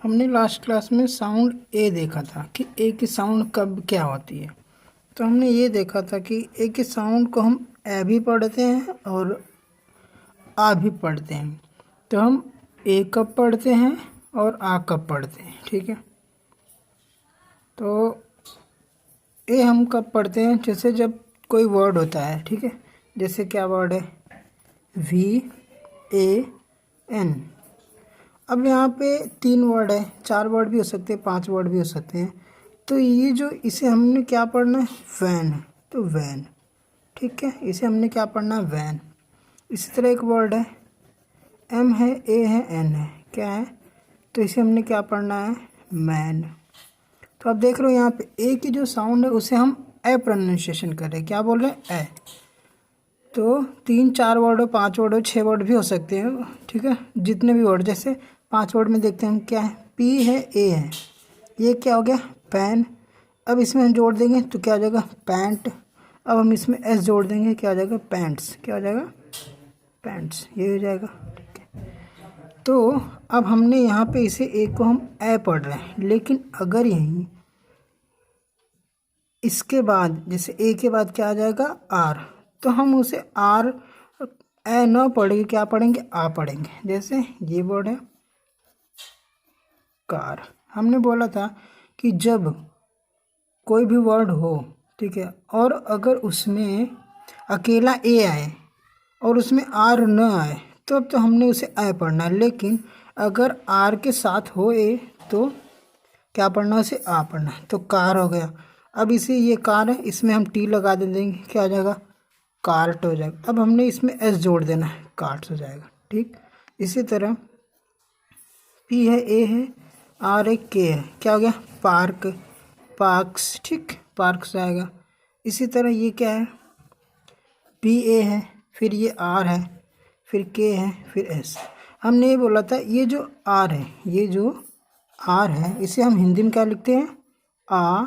हमने last class में sound ए देखा था कि ए की साउंड कब क्या होती है। तो हमने ये देखा था कि ए की साउंड को हम ए भी पढ़ते हैं और आ भी पढ़ते हैं। तो हम ए कब पढ़ते हैं और आ कब पढ़ते हैं, ठीक है। तो ए हम कब पढ़ते हैं, जैसे जब कोई वर्ड होता है, ठीक है। जैसे क्या वर्ड है, VAN। अब यहाँ पे 3 वर्ड है, 4 वर्ड भी हो सकते हैं, 5 वर्ड भी हो सकते हैं। तो ये जो इसे हमने क्या पढ़ना है, वैन। तो वैन, ठीक है, इसे हमने क्या पढ़ना है, वैन। इसी तरह एक वर्ड है, M है, A है, N है, क्या है, तो इसे हमने क्या पढ़ना है, मैन। तो आप देख रहे हो यहाँ पे ए की जो साउंड है उसे हम ए प्रोनाउंसिएशन कर रहे हैं, क्या बोल रहे हैं, ए। तो 3 4 वर्ड हो, 5 वर्ड हो, 6 वर्ड भी हो सकते हैं, ठीक है। जितने भी वर्ड, जैसे 5 वर्ड में देखते हैं हम, क्या है, P है, A है, ये क्या हो गया, पैन। अब इसमें हम जोड़ देंगे तो क्या हो जाएगा, पैंट। अब हम इसमें S जोड़ देंगे, क्या हो जाएगा, पैंट्स। क्या हो जाएगा, पैंट्स, ये हो जाएगा, ठीक है। तो अब हमने यहाँ पे इसे ए को हम ए पढ़ रहे हैं, लेकिन अगर यहीं इसके बाद, जैसे ए के बाद क्या आ जाएगा, आर, तो हम उसे आर ए न पढ़ेंगे, क्या पढ़ेंगे, आ पढ़ेंगे। जैसे ये वर्ड है कार। हमने बोला था कि जब कोई भी वर्ड हो, ठीक है, और अगर उसमें अकेला ए आए और उसमें आर न आए, तो अब तो हमने उसे ए पढ़ना है। लेकिन अगर आर के साथ हो ए, तो क्या पढ़ना है, उसे आ पढ़ना है। तो कार हो गया। अब इसे, ये कार है, इसमें हम टी लगा देंगे, क्या हो जाएगा, कार्ट हो जाएगा। अब हमने इसमें एस जोड़ देना है, कार्ट्स हो जाएगा, ठीक। इसी तरह पी है, ए है, आर है, के है, क्या हो गया, पार्क, पार्क्स, ठीक, पार्क्स आएगा। इसी तरह ये क्या है, पी ए है, फिर ये आर है, फिर के है, फिर एस। हमने ये बोला था, ये जो आर है, ये जो आर है, इसे हम हिंदी में क्या लिखते हैं, आ।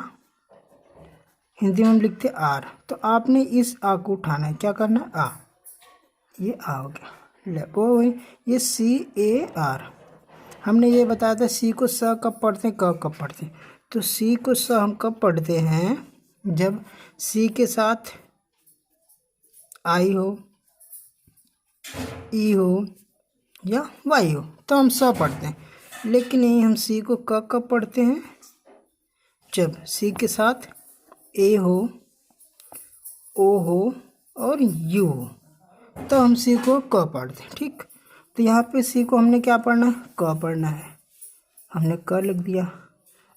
हिंदी में हम लिखते हैं आर। तो आपने इस आ को उठाना है, क्या करना है, आ। ये आ हो गया, ले वो वही। ये CAR। हमने ये बताया था सी को स कब पढ़ते हैं, क कब पढ़ते हैं। तो सी को स हम कब पढ़ते हैं, जब सी के साथ आई हो, ई हो या वाई हो, तो हम स पढ़ते हैं। लेकिन यही हम सी को क कब पढ़ते हैं, जब सी के साथ ए हो, ओ हो और यू हो, तो हम सी को क पढ़ते हैं, ठीक। तो यहाँ पे सी को हमने क्या पढ़ना है, क पढ़ना है, हमने क लिख दिया।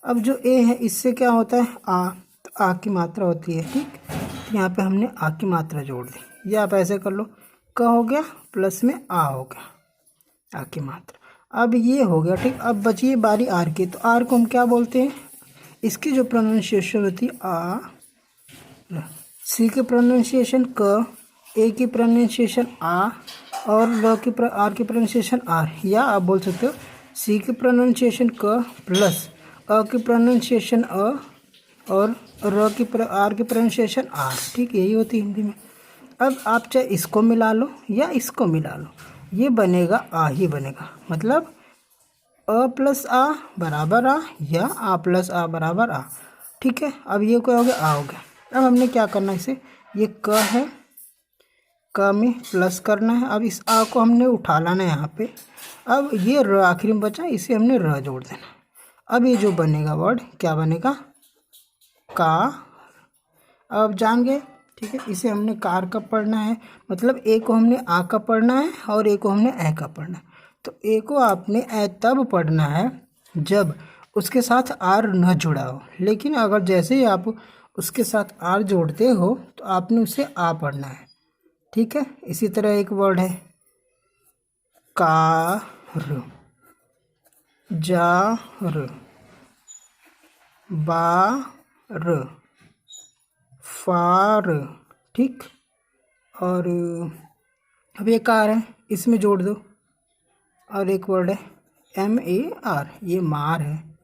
अब जो ए है, इससे क्या होता है, आ, तो आ की मात्रा होती है, ठीक। तो यहाँ पे हमने आ की मात्रा जोड़ दी। या आप ऐसे कर लो, क हो गया प्लस में आ हो गया, आ की मात्रा। अब ये हो गया, ठीक। अब बची बारी आर की। तो आर को हम क्या बोलते हैं, इसकी जो प्रोनाउंसिएशन होती है आ, सी की प्रोनाउंसिएशन क, ए की प्रोनाउंसिएशन आ, और आर की प्रोनाउंसिएशन आर। या आप बोल सकते हो सी की प्रोनाउंसिएशन क प्लस अ की प्रोनाउंसिएशन अ, और आर की प्रोनाउंसिएशन आर, ठीक। यही होती है हिंदी में। अब आप चाहे इसको मिला लो या इसको मिला लो, ये बनेगा आ ही बनेगा। मतलब अ प्लस आ बराबर आ, या आ प्लस आ बराबर आ, ठीक है। अब ये क्या हो गया, आ हो गया। अब हमने क्या करना है, इसे, ये क है, क में प्लस करना है। अब इस आ को हमने उठा लाना है यहाँ पे। अब ये र आखिरी में बचा, इसे हमने र जोड़ देना। अब ये जो बनेगा वर्ड, क्या बनेगा, का। अब जान गए, ठीक है। इसे हमने कार कब पढ़ना है, मतलब ए को हमने आ कब पढ़ना है और ए को हमने ए कब पढ़ना है। तो ए को आपने ए तब पढ़ना है जब उसके साथ आर न जुड़ा हो। लेकिन अगर जैसे ही आप उसके साथ आर जोड़ते हो, तो आपने उसे आ पढ़ना है, ठीक है। इसी तरह एक वर्ड है कार, जार, बार, फार, ठीक। और अब ये कार है, इसमें जोड़ दो। और एक वर्ड है MAR, ये मार है।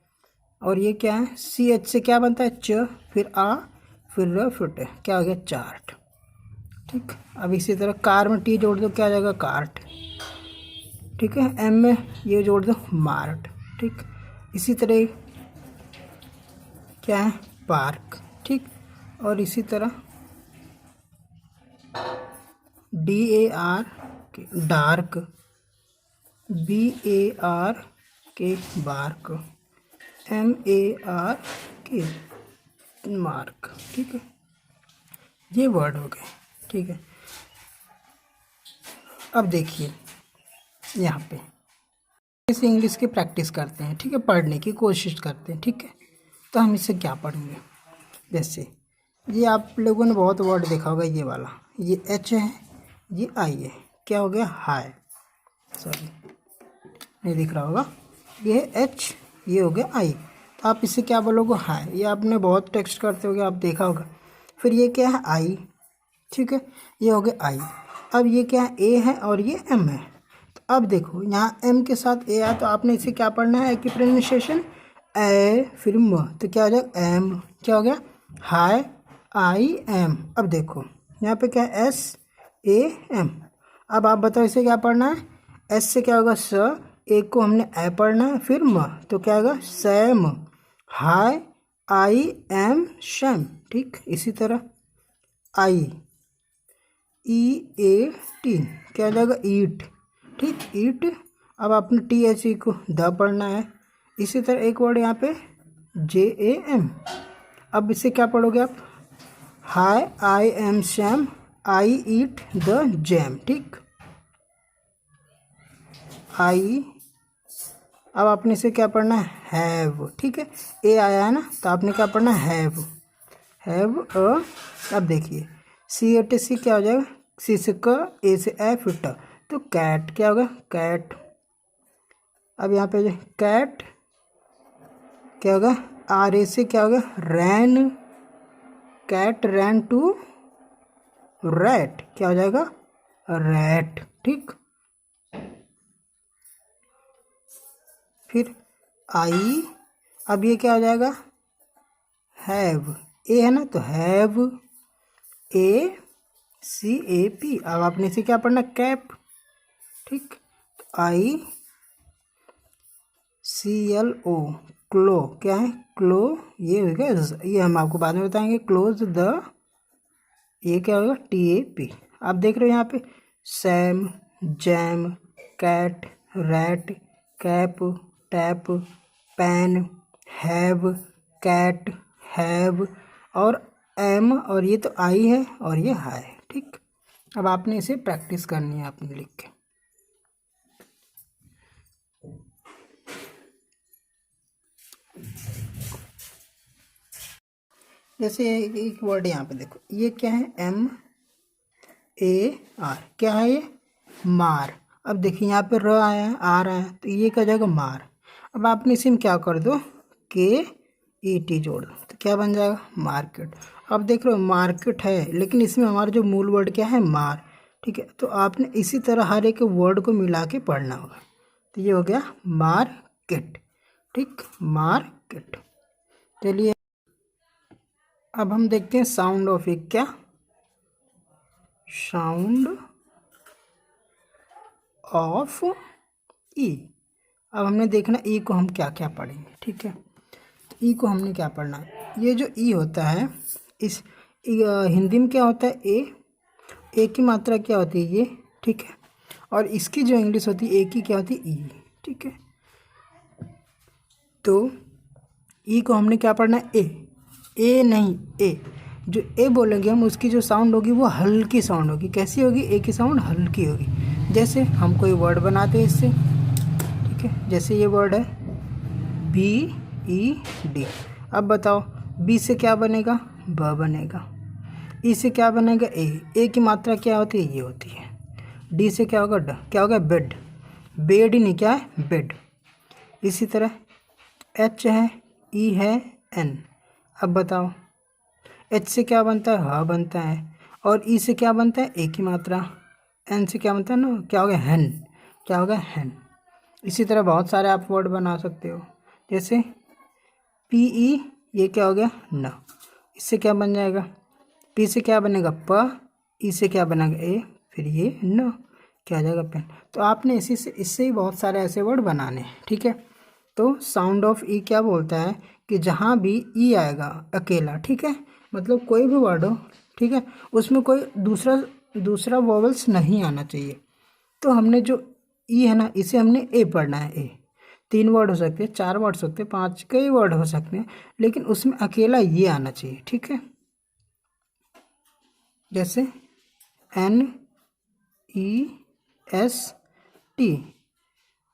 और ये क्या है, CH से क्या बनता है, च, फिर आ, फिर र, फिर ट, क्या हो गया, चार्ट, ठीक। अब इसी तरह कार में टी जोड़ दो, क्या आ जाएगा, कार्ट, ठीक है। एम में ये जोड़ दो, मार्ट, ठीक। इसी तरह क्या है, पार्क, ठीक। और इसी तरह DAR के डार्क, BAR के बार्क, MAR के मार्क, ठीक है। ये वर्ड हो गए, ठीक है। अब देखिए यहाँ पे इस इंग्लिश की प्रैक्टिस करते हैं, ठीक है, पढ़ने की कोशिश करते हैं, ठीक है। तो हम इससे क्या पढ़ेंगे, जैसे ये आप लोगों ने बहुत वर्ड देखा होगा, ये वाला, ये H है, ये I है, क्या हो गया, हाय, सॉरी नहीं दिख रहा होगा, ये H, ये हो गया I। तो आप इससे क्या बोलोगे, हाय। ये आपने बहुत टेक्स्ट करते होगे, आप देखा होगा। फिर ये क्या है, I, ठीक है, ये हो गया I। अब ये क्या है, A है और ये M है। तो अब देखो यहाँ M के साथ A आया, तो आपने इसे क्या पढ़ना है, की प्रोनाउंसिएशन ए, फिर म, तो क्या हो जाएगा, एम, क्या हो गया, हाय, IM। अब देखो यहाँ पे क्या है, SAM। अब आप बताओ इसे क्या पढ़ना है, S से क्या होगा, स, एक को हमने ए पढ़ना है, फिर म, तो क्या होगा, सैम, हाय, IM शैम, ठीक। इसी तरह EAT, क्या हो जाएगा, ईट, ठीक, ईट। अब आपने THE को द पढ़ना है। इसी तरह एक वर्ड यहाँ पे JAM। अब इससे क्या पढ़ोगे आप, हाय, IM sham, I eat the jam, ठीक। अब आपने इसे क्या पढ़ना है, हैव, ठीक है। A आया है ना, तो आपने क्या पढ़ना है, हैव अ। अब देखिए CATC क्या हो जाएगा, C से क, A से ए, फिर ट, तो कैट, क्या होगा, कैट। अब यहाँ पे कैट क्या होगा, RA से क्या होगा, रैन, कैट रैन टू रैट, क्या हो जाएगा, रैट, ठीक। फिर आई, अब ये क्या हो जाएगा, हैव, ए है ना, तो हैव, ACAP। अब आपने इसे क्या पढ़ना, कैप, ठीक। तो ICLO, क्लो, क्या है, क्लो, ये हो गया, ये हम आपको बाद में बताएंगे, क्लोज द, ये क्या होगा, TAP। आप देख रहे हो यहाँ पे Sam, jam, cat, rat, cap, tap, pan, have, cat, have, और एम, और ये तो आई है और ये हाय, ठीक। अब आपने इसे प्रैक्टिस करनी है, आपने लिख के। जैसे एक वर्ड यहाँ पे देखो, ये क्या है, MAR, क्या है ये, मार। अब देखिए यहाँ पे र आया है, आर आया है, तो ये क्या जाएगा, मार। अब आपने इसी में क्या कर दो, KET जोड़ दो, तो क्या बन जाएगा, मार्केट। अब देख रहे हो मार्केट है, लेकिन इसमें हमारा जो मूल वर्ड क्या है, मार, ठीक है। तो आपने इसी तरह हर एक वर्ड को मिला के पढ़ना होगा। तो ये हो गया मार्केट, ठीक, मार्केट। चलिए अब हम देखते हैं साउंड ऑफ एक, क्या, साउंड ऑफ ई। अब हमने देखना ई को हम क्या क्या पढ़ेंगे, ठीक है। तो ई को हमने क्या पढ़ना है, ये जो ई होता है, इस हिंदी में क्या होता है, ए की मात्रा क्या होती है, ये, ठीक है। और इसकी जो इंग्लिश होती है, ए की क्या होती है, ई, ठीक है। तो ई को हमने क्या पढ़ना है, ए नहीं, ए, जो ए बोलेंगे हम, उसकी जो साउंड होगी वो हल्की साउंड होगी। कैसी होगी, ए की साउंड हल्की होगी। जैसे हम कोई वर्ड बनाते हैं इससे, ठीक है, जैसे ये वर्ड है BED। अब बताओ बी से क्या बनेगा, ब बनेगा। ई से क्या बनेगा, ए की मात्रा क्या होती है, ये होती है। डी से क्या होगा, ड, क्या होगा, बेड, बेड ही नहीं, क्या है, बेड। इसी तरह एच है, ई है, एन। अब बताओ एच से क्या बनता है, ह बनता है, और ई से क्या बनता है, ए की मात्रा, एन से क्या बनता है ना, क्या हो गया, हैन, क्या होगा, हैन। इसी तरह बहुत सारे आप वर्ड बना सकते हो, जैसे PE, ये क्या हो गया, न, इससे क्या बन जाएगा, पी से क्या बनेगा, प, ई से क्या बनेगा, ए, फिर ये न, क्या आ जाएगा, पेन। तो आपने इसी से, इससे ही बहुत सारे ऐसे वर्ड बनाने हैं, ठीक है। तो साउंड ऑफ ई क्या बोलता है कि जहाँ भी ई आएगा अकेला, ठीक है, मतलब कोई भी वर्ड हो, ठीक है, उसमें कोई दूसरा वोवेल्स नहीं आना चाहिए। तो हमने जो ई है ना, इसे हमने ए पढ़ना है। ए 3 वर्ड हो सकते हैं, 4 वर्ड हो सकते हैं, 5 कई वर्ड हो सकते हैं, लेकिन उसमें अकेला ये आना चाहिए, ठीक है। जैसे NEST।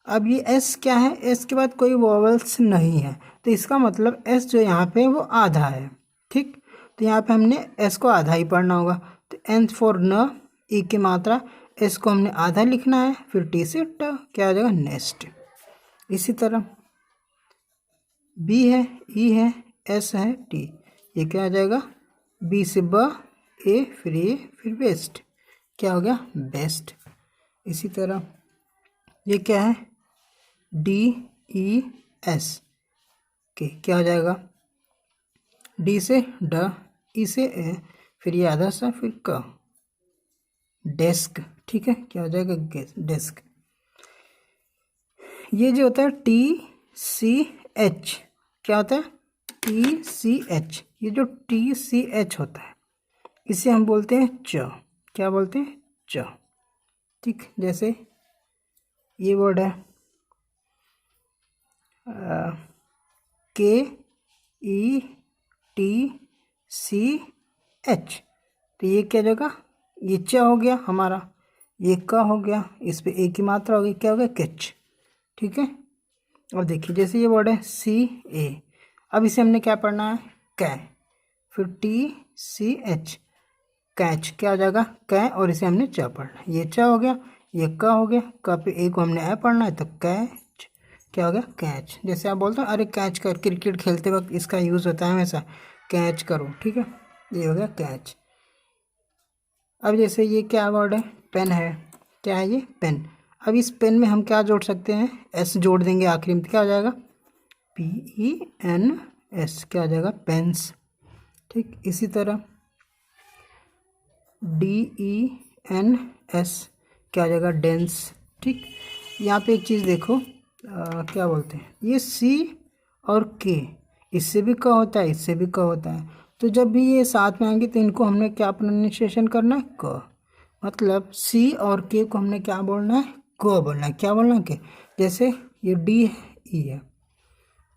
अब ये एस क्या है, एस के बाद कोई वॉवल्स नहीं है, तो इसका मतलब एस जो यहाँ पे वो आधा है, ठीक। तो यहाँ पे हमने एस को आधा ही पढ़ना होगा। तो एन फॉर न, ई की मात्रा, एस को हमने आधा लिखना है, फिर टी से ट, क्या आ जाएगा नेस्ट। इसी तरह बी है, ई है, एस है, टी, ये क्या आ जाएगा, बी से ब, ए, फिर ए, फिर बेस्ट, क्या हो गया बेस्ट। इसी तरह ये क्या है, DES के, क्या हो जाएगा, डी से ड, ई से ए, फिर ये आधा सा, फिर क, डेस्क, ठीक है, क्या हो जाएगा डेस्क। ये जो होता है TCH, क्या होता है TCH, ये जो TCH होता है इसे हम बोलते हैं च, क्या बोलते हैं च, ठीक। जैसे ये वर्ड है KETCH, तो ये क्या जगह, ये च हो गया हमारा, ये क हो गया, इस पे ए की मात्रा हो गई, क्या हो गया कैच, ठीक है। अब देखिए जैसे ये वर्ड है CA, अब इसे हमने क्या पढ़ना है कै, फिर TCH, कैच, क्या हो जाएगा कै, और इसे हमने च पढ़ना है, ये च हो गया, ये क हो गया, क पे ए को हमने ए पढ़ना है, तो कैच, क्या हो गया कैच। जैसे आप बोलते हो अरे कैच कर, क्रिकेट खेलते वक्त इसका यूज़ होता है हमेशा, कैच करो, ठीक है, ये हो गया कैच। अब जैसे ये क्या वर्ड है, पेन है, क्या है ये पेन। अब इस पेन में हम क्या जोड़ सकते हैं, एस जोड़ देंगे आखिरी में, क्या हो जाएगा PENS, क्या हो जाएगा पेंस, ठीक। इसी तरह DENS, क्या हो जाएगा डेंस, ठीक। यहाँ पे एक चीज़ देखो, क्या बोलते हैं, ये C और K, इससे भी क होता है, इससे भी क होता है, तो जब भी ये साथ में आएंगे तो इनको हमने क्या प्रोनाउंसिएशन करना है क, मतलब C और K को हमने क्या बोलना है क बोलना है, क्या बोलना है के। जैसे ये D E है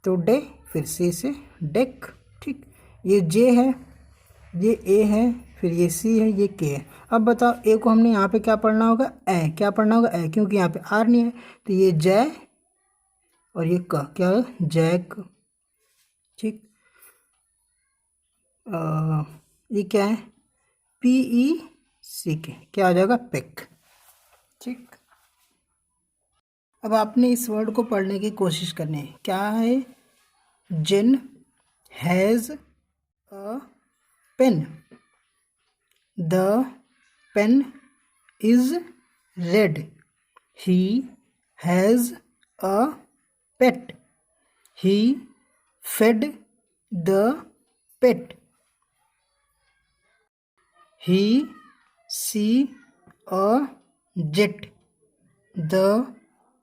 तो डे, फिर C से डेक, ठीक। ये J है, ये A है, फिर ये C है, ये K है। अब बताओ ए को हमने यहाँ पे क्या पढ़ना होगा ए, क्या पढ़ना होगा ए, क्योंकि यहाँ पे आर नहीं है, तो ये जय और ये क, क्या है जैक, ठीक। ये क्या है PECK, क्या हो जाएगा पिक, ठीक। अब आपने इस वर्ड को पढ़ने की कोशिश करनी है, क्या है, Jin has a pen, the pen is red, he has a pet, he fed the pet, he see a jet, the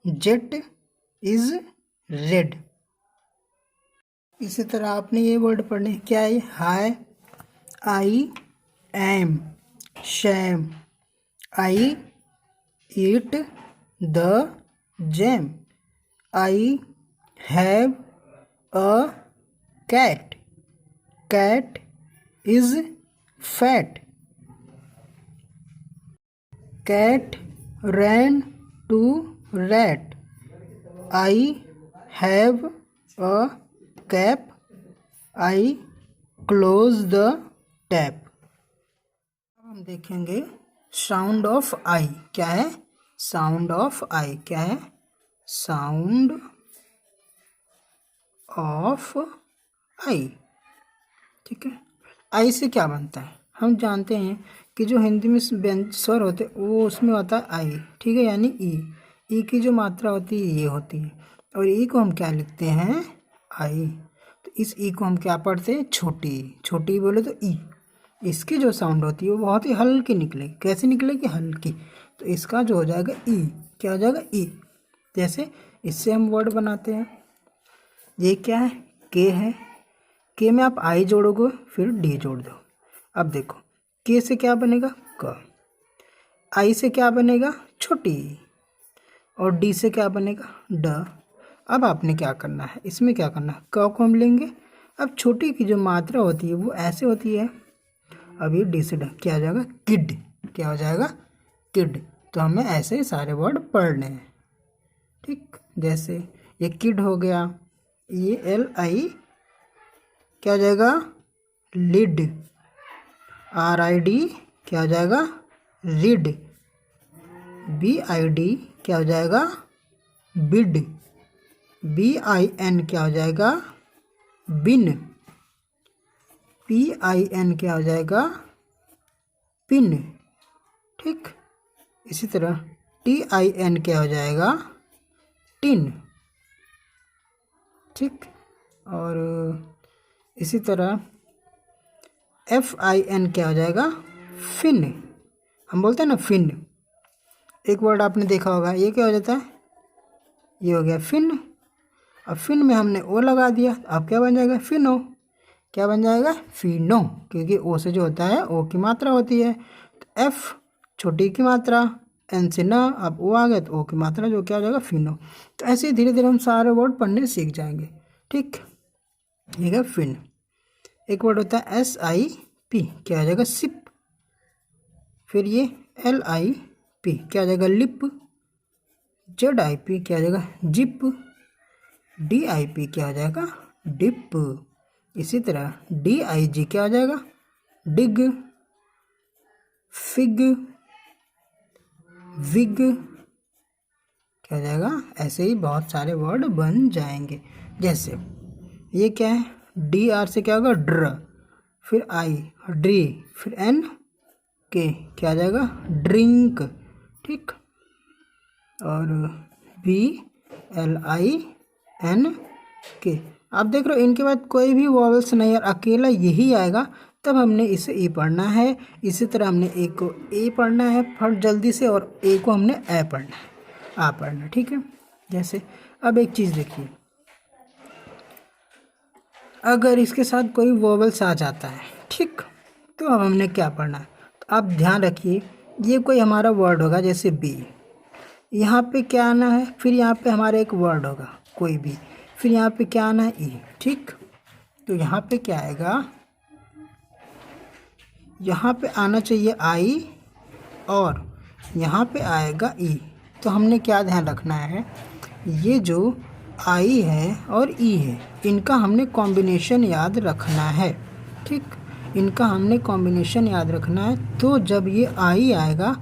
jet is red। इसी तरह आपने ये वर्ड पढ़ने, क्या है hi, I am Sam, I eat the jam, I have a cat, cat is fat, cat ran to rat, I have a cap, I close the tap। अब हम देखेंगे साउंड ऑफ आई, क्या है साउंड ऑफ आई, क्या है sound of आई, ठीक है। आई से क्या बनता है, हम जानते हैं कि जो हिंदी में स्वर होते हैं वो उसमें होता है आई, ठीक है, यानी ई की जो मात्रा होती है ये होती है, और ई को हम क्या लिखते हैं आई। तो इस ई को हम क्या पढ़ते हैं छोटी, छोटी बोले तो ई, इसकी जो साउंड होती है वो बहुत ही हल्की निकलेगी, कैसे निकलेगी हल्की, तो इसका जो हो जाएगा ई, क्या हो जाएगा ई। जैसे इससे हम वर्ड बनाते हैं, ये क्या है, के है, के में आप आई जोड़ोगे फिर डी जोड़ दो। अब देखो के से क्या बनेगा क, आई से क्या बनेगा छोटी, और डी से क्या बनेगा ड। अब आपने क्या करना है, इसमें क्या करना है, क को हम लेंगे। अब छोटी की जो मात्रा होती है वो ऐसे होती है। अब ये डी से ड क्या हो जाएगा किड, क्या हो जाएगा किड। तो हमें ऐसे ही सारे वर्ड पढ़ने हैं, ठीक। जैसे ये किड हो गया, ये एल आई क्या हो जाएगा लिड, आर आई डी क्या हो जाएगा रीड, बी आई डी क्या हो जाएगा बिड, बी आई एन क्या हो जाएगा बिन, पी आई एन क्या हो जाएगा पिन, ठीक। इसी तरह टी आई एन क्या हो जाएगा टिन, ठीक। और इसी तरह एफ आई एन क्या हो जाएगा फिन, हम बोलते हैं ना फिन। एक वर्ड आपने देखा होगा, ये क्या हो जाता है, ये हो गया फिन। अब फिन में हमने ओ लगा दिया, अब क्या बन जाएगा फिनो, क्या बन जाएगा फिनो, क्योंकि ओ से जो होता है ओ की मात्रा होती है। तो एफ छोटी की मात्रा, एन से न, अब ओ आ गया तो ओ की मात्रा जो क्या हो जाएगा फिनो। तो ऐसे ही धीरे धीरे हम सारे वर्ड पढ़ने सीख जाएंगे, ठीक। ठीक है फिन। एक वर्ड होता है एस आई पी, क्या हो जाएगा सिप। फिर ये एल आई पी क्या हो जाएगा लिप, जेड आई पी क्या हो जाएगा जिप, डी आई पी क्या हो जाएगा डिप। इसी तरह डी आई जी क्या हो जाएगा डिग, फिग, विग क्या हो जाएगा। ऐसे ही बहुत सारे वर्ड बन जाएंगे। जैसे ये क्या है, डी आर से क्या होगा ड्र, फिर आई ड्री, फिर एन के क्या आ जाएगा ड्रिंक, ठीक। और बी एल आई एन के, आप देख रहे हो इनके बाद कोई भी वॉवल्स नहीं, और अकेला यही आएगा, तब हमने इसे ई पढ़ना है। इसी तरह हमने ए को ए पढ़ना है फट जल्दी से, और ए को हमने ए पढ़ना है, आ पढ़ना, ठीक है। जैसे अब एक चीज़ देखिए, अगर इसके साथ कोई वॉवल्स आ जाता है, ठीक, तो अब हमने क्या पढ़ना है। तो आप ध्यान रखिए, ये कोई हमारा वर्ड होगा जैसे बी, यहाँ पे क्या आना है, फिर यहाँ पे हमारा एक वर्ड होगा कोई भी, फिर यहाँ पे क्या आना है ई, ठीक। तो यहाँ पे क्या आएगा, यहाँ पे आना चाहिए आई, और यहाँ पे आएगा ई। तो हमने क्या ध्यान रखना है, ये जो आई है और ई है, इनका हमने कॉम्बिनेशन याद रखना है, ठीक। इनका हमने कॉम्बिनेशन याद रखना है। तो जब ये आई आएगा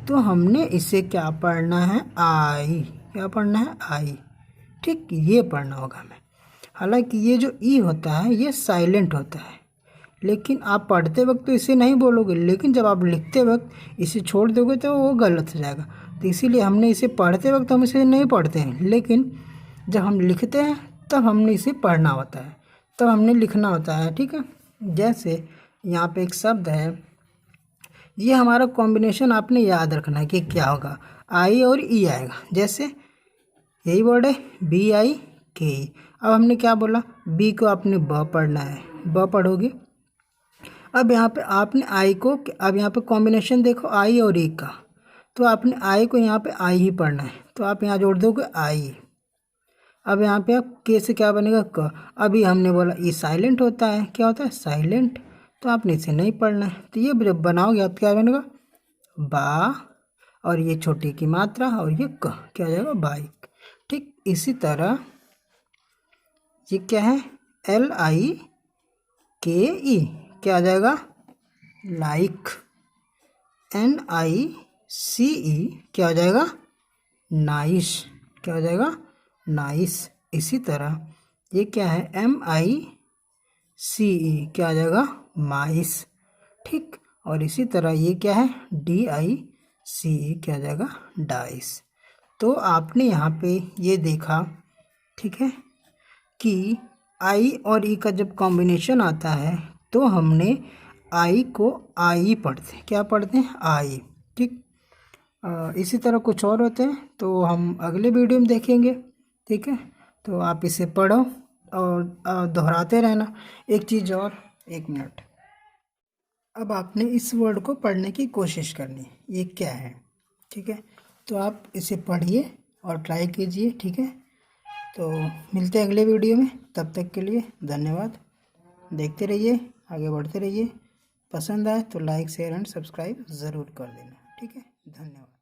तो हमने इसे क्या पढ़ना है आई, क्या पढ़ना है आई, ठीक, ये पढ़ना होगा हमें। हालांकि ये जो ई होता है ये साइलेंट होता है, लेकिन आप पढ़ते वक्त तो इसे नहीं बोलोगे, लेकिन जब आप लिखते वक्त इसे छोड़ दोगे तो वो गलत हो जाएगा। तो इसीलिए हमने इसे पढ़ते वक्त हम इसे नहीं पढ़ते हैं, लेकिन जब हम लिखते हैं तब हमने इसे पढ़ना होता है, तब हमने लिखना होता है, ठीक है। जैसे यहाँ पे एक शब्द है, ये हमारा कॉम्बिनेशन आपने याद रखना है कि क्या होगा, आई और ई आएगा। जैसे यही वर्ड है बी आई के ई। अब हमने क्या बोला, बी को आपने ब पढ़ना है, ब पढ़ोगे। अब यहाँ पे आपने आई को, अब यहाँ पे कॉम्बिनेशन देखो आई और ई का, तो आपने आई को यहाँ पे आई ही पढ़ना है, तो आप यहाँ जोड़ दोगे आई। अब यहाँ पे आप के से क्या बनेगा क। अभी हमने बोला ये साइलेंट होता है, क्या होता है साइलेंट, तो आपने इसे नहीं पढ़ना है। तो ये जब बनाओगे आप क्या बनेगा बा, और ये छोटी की मात्रा, और ये क क्या हो जाएगा बाइक, ठीक। इसी तरह ये क्या है एल आई के ई क्या आ जाएगा लाइक, एन आई सी ई क्या हो जाएगा नाइस, क्या हो जाएगा नाइस। इसी तरह ये क्या है एम आई सी ई क्या आ जाएगा माइस, ठीक। और इसी तरह ये क्या है डी आई सी ई क्या आ जाएगा डाइस। तो आपने यहाँ पे ये देखा, ठीक है, कि आई और ई का जब कॉम्बिनेशन आता है तो हमने आई को आई पढ़ते हैं, क्या पढ़ते हैं आई, ठीक। इसी तरह कुछ और होते हैं तो हम अगले वीडियो में देखेंगे, ठीक है। तो आप इसे पढ़ो और दोहराते रहना। एक चीज़ और, 1 मिनट। अब आपने इस वर्ड को पढ़ने की कोशिश करनी है, ये क्या है, ठीक है। तो आप इसे पढ़िए और ट्राई कीजिए, ठीक है। तो मिलते हैं अगले वीडियो में, तब तक के लिए धन्यवाद। देखते रहिए, आगे बढ़ते रहिए। पसंद आए तो लाइक शेयर एंड सब्सक्राइब ज़रूर कर देना, ठीक है। धन्यवाद।